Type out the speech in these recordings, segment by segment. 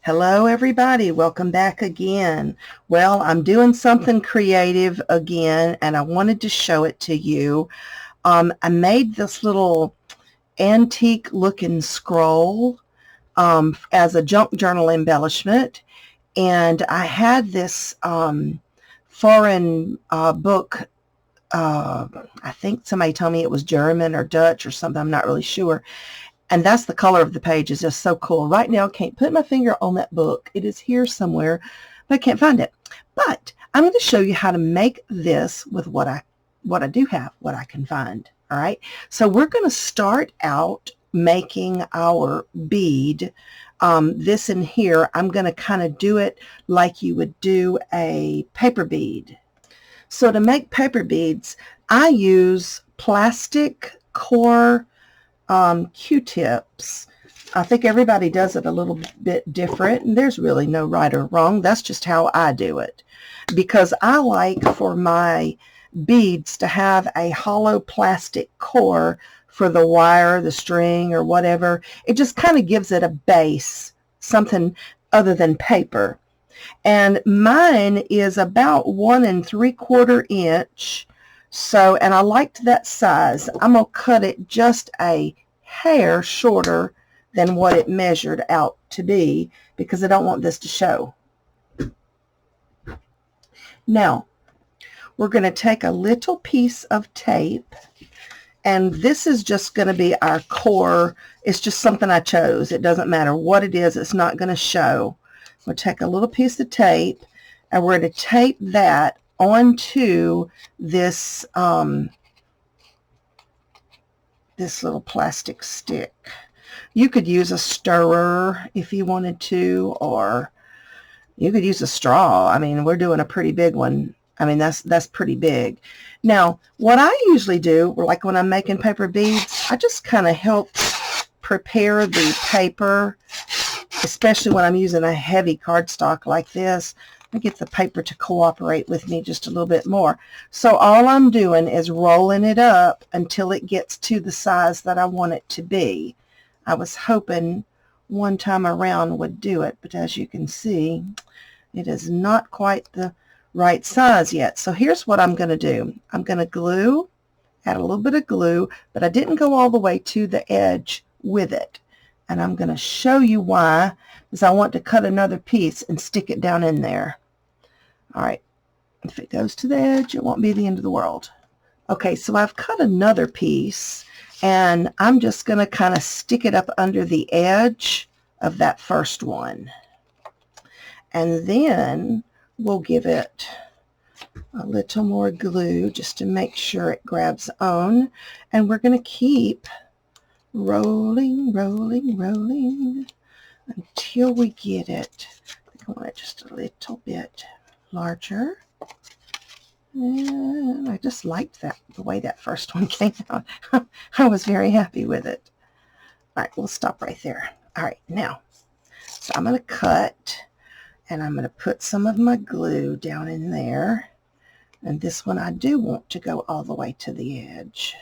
Hello everybody, welcome back again. Well, I'm doing something creative again and I wanted to show it to you. I made this little antique looking scroll as a junk journal embellishment, and I had this foreign book. I think somebody told me it was German or Dutch or something, I'm not really sure. And that's the color of the page is just so cool. Right now, I can't put my finger on that book. It is here somewhere, but I can't find it. But I'm going to show you how to make this with what I do have, what I can find. All right. So we're going to start out making our bead. This in here, I'm going to kind of do it like you would do a paper bead. So to make paper beads, I use plastic core Q-tips. I think everybody does it a little bit different, and there's really no right or wrong. That's just how I do it, because I like for my beads to have a hollow plastic core for the wire, the string, or whatever. It just kind of gives it a base, something other than paper. And mine is about 1 3/4 inch. So, and I liked that size. I'm going to cut it just a hair shorter than what it measured out to be, because I don't want this to show. Now, we're going to take a little piece of tape, and this is just going to be our core. It's just something I chose. It doesn't matter what it is. It's not going to show. We'll take a little piece of tape, and we're going to tape that onto this this little plastic stick. You could use a stirrer if you wanted to, or you could use a straw. I mean, we're doing a pretty big one. I mean, that's pretty big. Now, what I usually do, like when I'm making paper beads, I just kind of help prepare the paper, especially when I'm using a heavy cardstock like this. I get the paper to cooperate with me just a little bit more. So all I'm doing is rolling it up until it gets to the size that I want it to be. I was hoping one time around would do it, but as you can see, it is not quite the right size yet. So here's what I'm going to do. I'm going to glue, add a little bit of glue, but I didn't go all the way to the edge with it. And I'm going to show you why, because I want to cut another piece and stick it down in there. All right, if it goes to the edge, it won't be the end of the world. Okay, so I've cut another piece, and I'm just going to kind of stick it up under the edge of that first one. And then we'll give it a little more glue just to make sure it grabs on. And we're going to keep rolling, rolling, rolling until we get it. I think I want it just a little bit larger. And I just liked the way that first one came out. I was very happy with it. All right, we'll stop right there. All right, now, so I'm going to cut, and I'm going to put some of my glue down in there. And this one I do want to go all the way to the edge.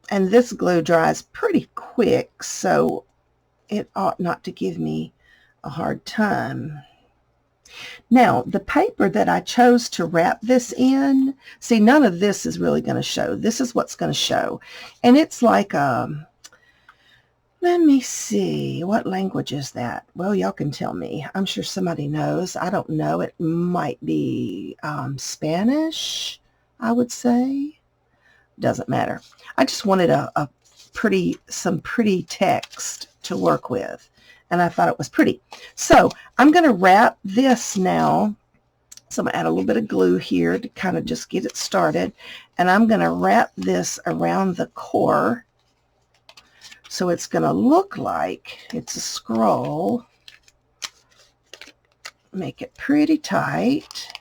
And this glue dries pretty quick, so it ought not to give me a hard time. Now, the paper that I chose to wrap this in, see, none of this is really going to show. This is what's going to show. And it's like, let me see, what language is that? Well, y'all can tell me. I'm sure somebody knows. I don't know. It might be Spanish, I would say. Doesn't matter. I just wanted some pretty text to work with, and I thought it was pretty. So I'm going to wrap this now. So I'm going to add a little bit of glue here to kind of just get it started, and I'm going to wrap this around the core so it's going to look like it's a scroll. Make it pretty tight.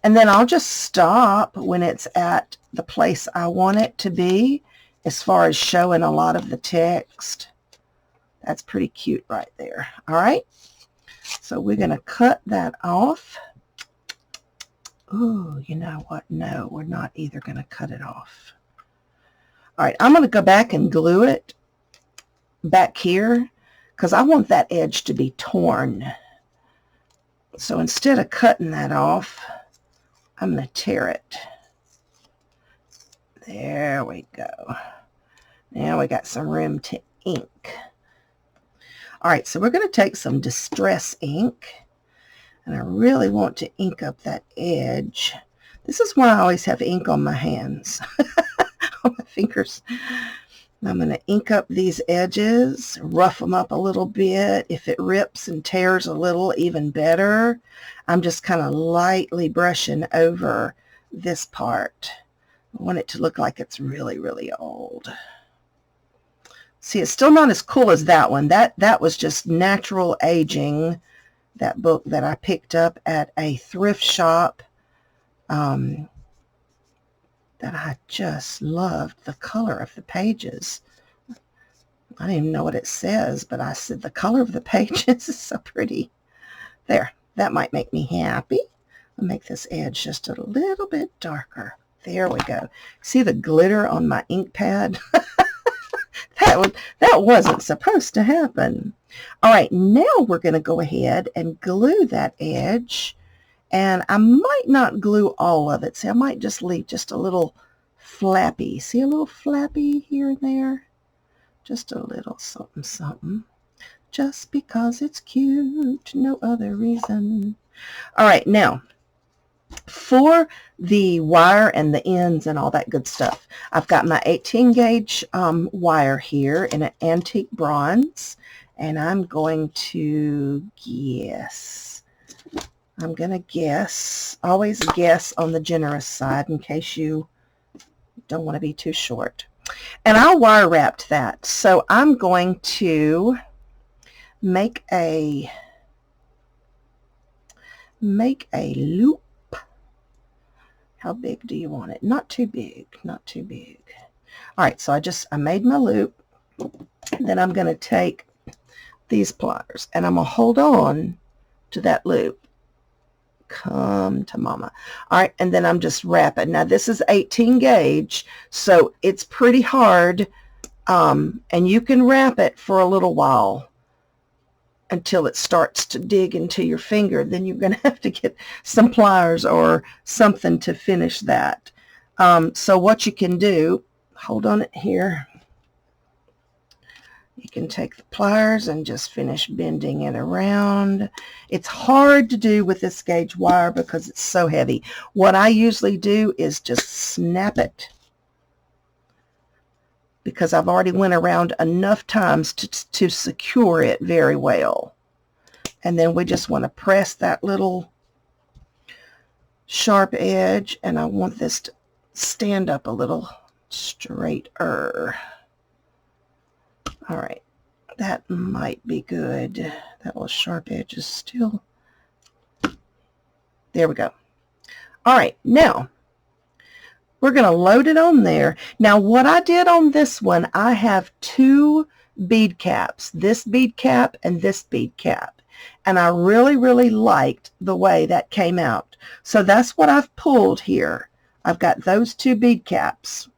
And then I'll just stop when it's at the place I want it to be as far as showing a lot of the text. That's pretty cute right there. All right. So we're going to cut that off. Ooh, you know what? No, we're not either going to cut it off. All right. I'm going to go back and glue it back here because I want that edge to be torn. So instead of cutting that off, I'm going to tear it. There we go. Now we got some room to ink. All right, so we're going to take some Distress ink, and I really want to ink up that edge. This is why I always have ink on my hands, on my fingers. I'm going to ink up these edges, rough them up a little bit. If it rips and tears a little, even better. I'm just kind of lightly brushing over this part. I want it to look like it's really, really old. See, it's still not as cool as that one. That was just natural aging, that book that I picked up at a thrift shop. That I just loved the color of the pages. I don't even know what it says, but I said the color of the pages is so pretty. There, that might make me happy. I'll make this edge just a little bit darker. There we go. See the glitter on my ink pad? That wasn't supposed to happen. All right, now we're going to go ahead and glue that edge. And I might not glue all of it. See, I might just leave just a little flappy. See a little flappy here and there? Just a little something, something. Just because it's cute, no other reason. All right, now, for the wire and the ends and all that good stuff, I've got my 18 gauge wire here in an antique bronze. And I'm going to guess. I'm going to guess, always guess on the generous side in case you don't want to be too short. And I wire wrapped that. So I'm going to make a loop. How big do you want it? Not too big, not too big. All right, so I made my loop. Then I'm going to take these pliers and I'm going to hold on to that loop. Come to mama. All right, and then I'm just wrapping. Now this is 18 gauge, so it's pretty hard, and you can wrap it for a little while until it starts to dig into your finger. Then you're going to have to get some pliers or something to finish that. So what you can do, hold on it here. You can take the pliers and just finish bending it around. It's hard to do with this gauge wire because it's so heavy. What I usually do is just snap it, because I've already went around enough times to secure it very well. And then we just want to press that little sharp edge, and I want this to stand up a little straighter. All right, that might be good. That little sharp edge is still. There we go. All right, now we're going to load it on there. Now what I did on this one, I have two bead caps, this bead cap and this bead cap. And I really, really liked the way that came out. So that's what I've pulled here. I've got those two bead caps.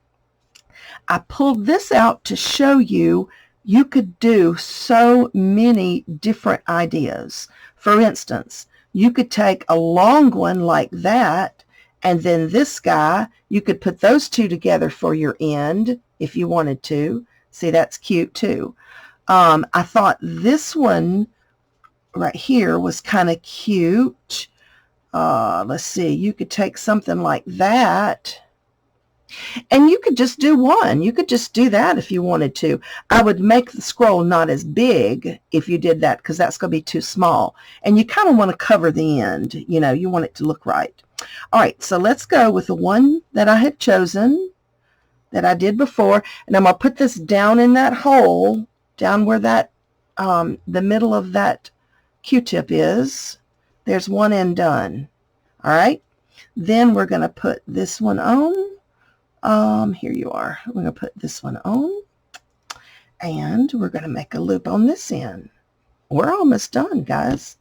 I pulled this out to show you you could do so many different ideas. For instance, you could take a long one like that, and then this guy, you could put those two together for your end if you wanted to. See, that's cute too. I thought this one right here was kind of cute. Let's see, you could take something like that. And you could just do one. You could just do that if you wanted to. I would make the scroll not as big if you did that, because that's going to be too small. And you kind of want to cover the end. You know, you want it to look right. All right, so let's go with the one that I had chosen, that I did before. And I'm going to put this down in that hole, down where that, the middle of that Q-tip is. There's one end done. All right. Then we're going to put this one on. Here you are. We're going to put this one on, and we're going to make a loop on this end. We're almost done, guys.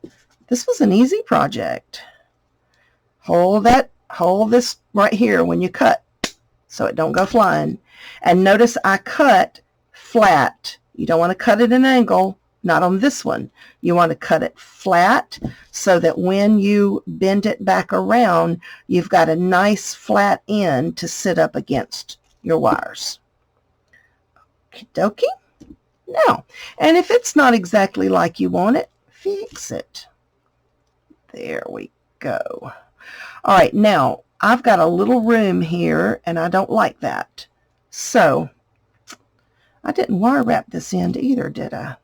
This was an easy project. Hold this right here when you cut so it don't go flying. And notice I cut flat. You don't want to cut at an angle. not on this one. You want to cut it flat so that when you bend it back around, you've got a nice flat end to sit up against your wires. Okie dokie. Now, and if it's not exactly like you want it, fix it. There we go. All right, now I've got a little room here, and I don't like that. So I didn't wire wrap this end either, did I?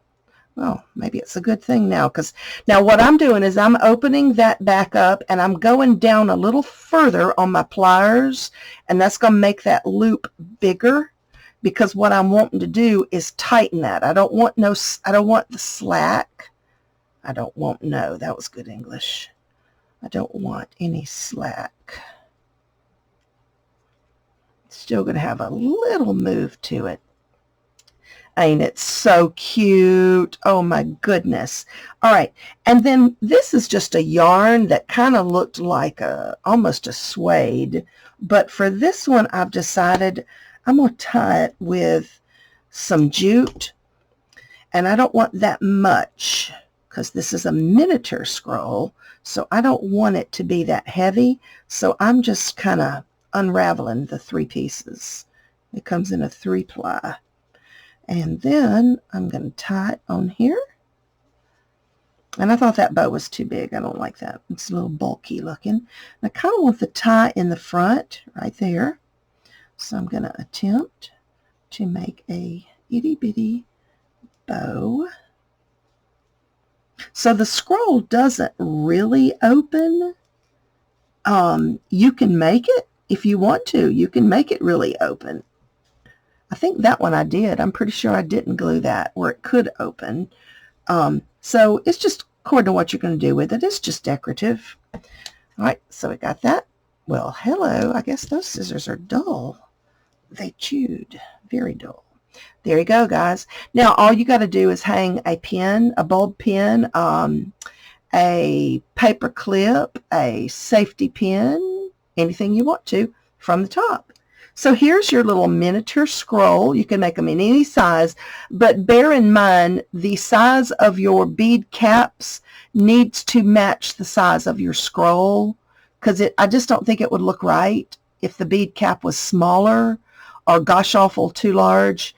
Well, maybe it's a good thing now, because now what I'm doing is I'm opening that back up, and I'm going down a little further on my pliers, and that's going to make that loop bigger, because what I'm wanting to do is tighten that. I don't want the slack. No, that was good English. I don't want any slack. Still going to have a little move to it. Ain't it so cute? Oh my goodness. All right, and then this is just a yarn that kind of looked like almost a suede, but for this one I've decided I'm going to tie it with some jute, and I don't want that much because this is a miniature scroll, so I don't want it to be that heavy, so I'm just kind of unraveling the 3 pieces. It comes in a 3-ply. And then I'm going to tie it on here. And I thought that bow was too big. I don't like that. It's a little bulky looking. And I kind of want the tie in the front right there. So I'm going to attempt to make a itty bitty bow. So the scroll doesn't really open. You can make it if you want to. You can make it really open. I think that one I did. I'm pretty sure I didn't glue that where it could open. So it's just according to what you're going to do with it. It's just decorative. All right, so we got that. Well, hello. I guess those scissors are dull. They chewed. Very dull. There you go, guys. Now, all you got to do is hang a pin, a bulb pin, a paper clip, a safety pin, anything you want to from the top. So here's your little miniature scroll. You can make them in any size, but bear in mind the size of your bead caps needs to match the size of your scroll, because I just don't think it would look right if the bead cap was smaller or gosh awful too large.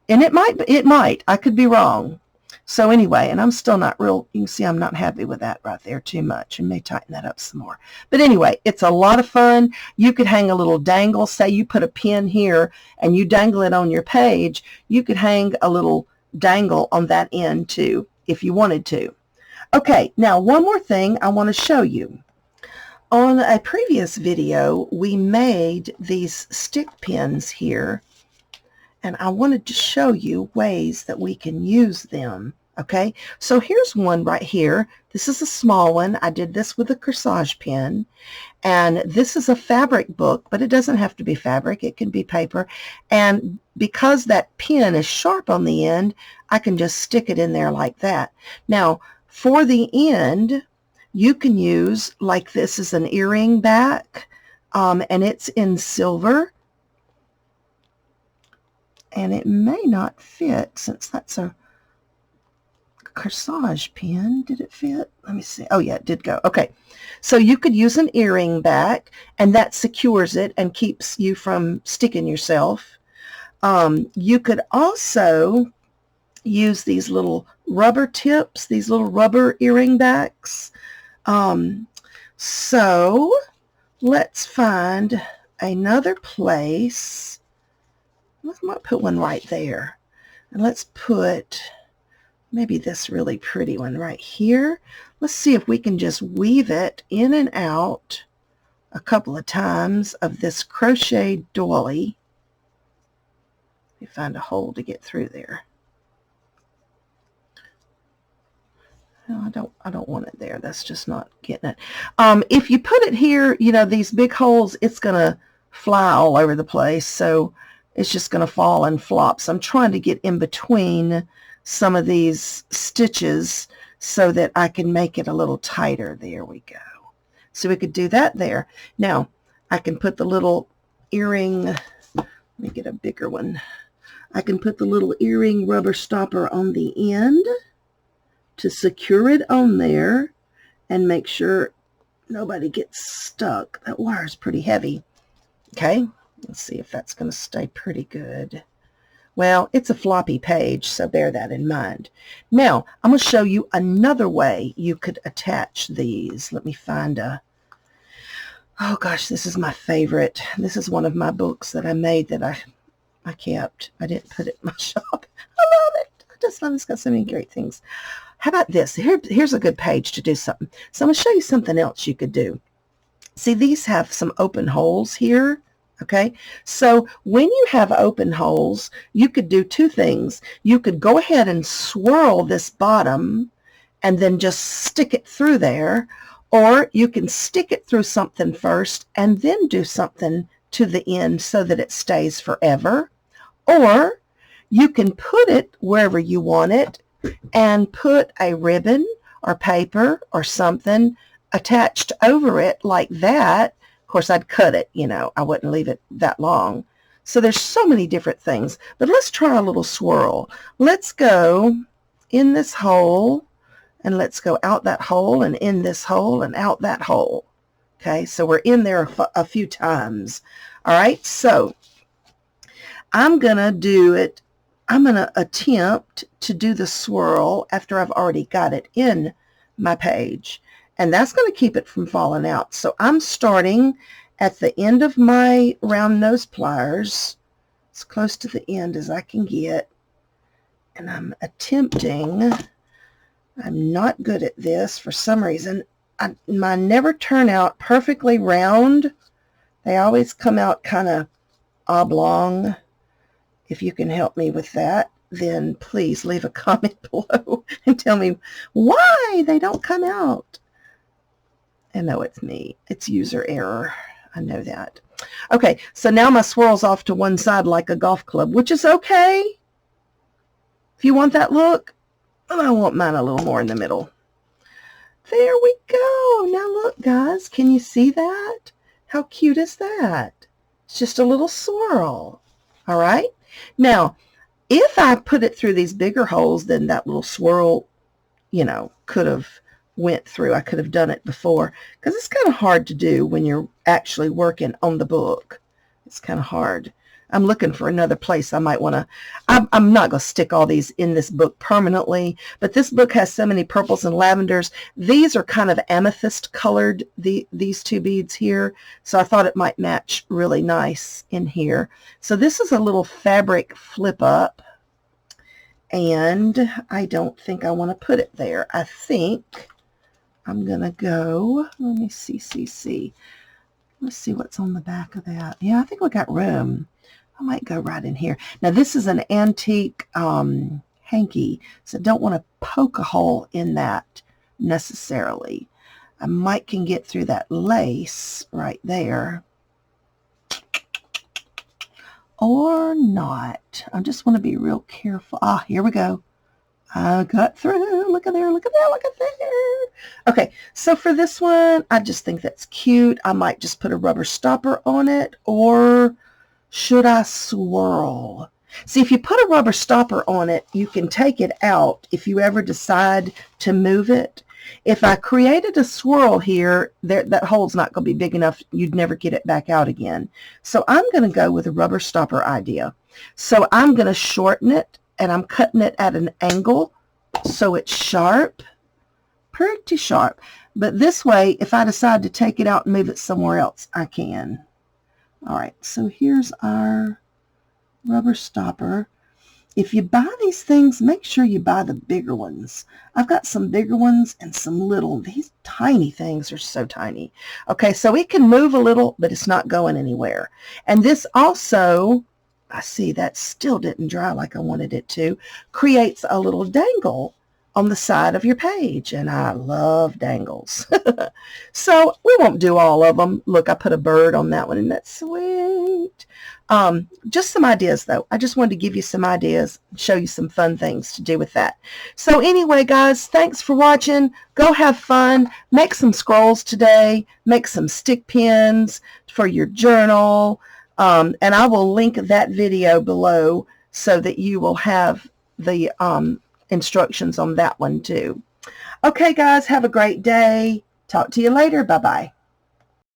And it might. I could be wrong. So anyway, and I'm still not real, you can see I'm not happy with that right there too much, and may tighten that up some more. But anyway, it's a lot of fun. You could hang a little dangle. Say you put a pin here and you dangle it on your page. You could hang a little dangle on that end too, if you wanted to. Okay, now one more thing I want to show you. On a previous video, we made these stick pins here, and I wanted to show you ways that we can use them. Okay, so here's one right here. This is a small one. I did this with a corsage pin, and this is a fabric book, but it doesn't have to be fabric. It can be paper, and because that pin is sharp on the end, I can just stick it in there like that. Now, for the end, you can use, like this is an earring back, and it's in silver. And it may not fit since that's a corsage pin. Did it fit? Let me see. Oh yeah, it did go. Okay, so you could use an earring back, and that secures it and keeps you from sticking yourself. You could also use these little rubber tips, these little rubber earring backs. So let's find another place. Let's put one right there. And let's put maybe this really pretty one right here. Let's see if we can just weave it in and out a couple of times of this crochet doily. Let me find a hole to get through there. No, I don't want it there. That's just not getting it. If you put it here, you know, these big holes, it's going to fly all over the place. So it's just going to fall and flop. So I'm trying to get in between some of these stitches so that I can make it a little tighter. There we go. So we could do that there. Now, I can put the little earring, let me get a bigger one. I can put the little earring rubber stopper on the end. to secure it on there and make sure nobody gets stuck. That wire is pretty heavy. Okay, let's see if that's going to stay pretty good. Well, it's a floppy page, so bear that in mind. Now, I'm going to show you another way you could attach these. Let me find a... Oh gosh, this is my favorite. This is one of my books that I made that I kept. I didn't put it in my shop. I love it. I just love it. It's got so many great things. How about this? Here's a good page to do something. So I'm going to show you something else you could do. See, these have some open holes here. Okay, so when you have open holes, you could do two things. You could go ahead and swirl this bottom and then just stick it through there, or you can stick it through something first and then do something to the end so that it stays forever, or you can put it wherever you want it and put a ribbon or paper or something attached over it like that. Of course, I'd cut it, you know, I wouldn't leave it that long. So there's so many different things, but let's try a little swirl. Let's go in this hole, and let's go out that hole, and in this hole, and out that hole. Okay, so we're in there a few times. All right, so I'm going to do it. I'm going to attempt to do the swirl after I've already got it in my page. And that's going to keep it from falling out. So I'm starting at the end of my round nose pliers, as close to the end as I can get. And I'm attempting, I'm not good at this for some reason. Mine never turn out perfectly round. They always come out kind of oblong. If you can help me with that, then please leave a comment below and tell me why they don't come out. I know it's me. It's user error. I know that. Okay, so now my swirl's off to one side like a golf club, which is okay. If you want that look, I want mine a little more in the middle. There we go. Now look, guys, can you see that? How cute is that? It's just a little swirl. All right. Now, if I put it through these bigger holes, then that little swirl, you know, could have went through. I could have done it before, because it's kind of hard to do when you're actually working on the book. It's kind of hard. I'm looking for another place I might want to. I'm not going to stick all these in this book permanently, but this book has so many purples and lavenders. These are kind of amethyst colored, these two beads here, so I thought it might match really nice in here. So this is a little fabric flip up, and I don't think I want to put it there. I think I'm going to go, let me see. Let's see what's on the back of that. Yeah, I think we got room. I might go right in here. Now, this is an antique hanky, so don't want to poke a hole in that necessarily. I might can get through that lace right there. Or not. I just want to be real careful. Ah, here we go. I got through. Look at there, look at there, look at there. Okay, so for this one, I just think that's cute. I might just put a rubber stopper on it, or should I swirl? See, if you put a rubber stopper on it, you can take it out if you ever decide to move it. If I created a swirl here, that hole's not going to be big enough. You'd never get it back out again. So I'm going to go with a rubber stopper idea. So I'm going to shorten it, and I'm cutting it at an angle so it's sharp, pretty sharp. But this way, if I decide to take it out and move it somewhere else, I can. All right, so here's our rubber stopper. If you buy these things, make sure you buy the bigger ones. I've got some bigger ones and some little. These tiny things are so tiny. Okay, so it can move a little, but it's not going anywhere. And this also, I see that still didn't dry like I wanted it to, creates a little dangle on the side of your page, and I love dangles. So we won't do all of them. Look, I put a bird on that one, and that's sweet. Just some ideas, though. I just wanted to give you some ideas, show you some fun things to do with that. So anyway, guys, thanks for watching. Go have fun. Make some scrolls today. Make some stick pins for your journal. And I will link that video below so that you will have the instructions on that one too. Okay, guys, have a great day. Talk to you later. Bye-bye.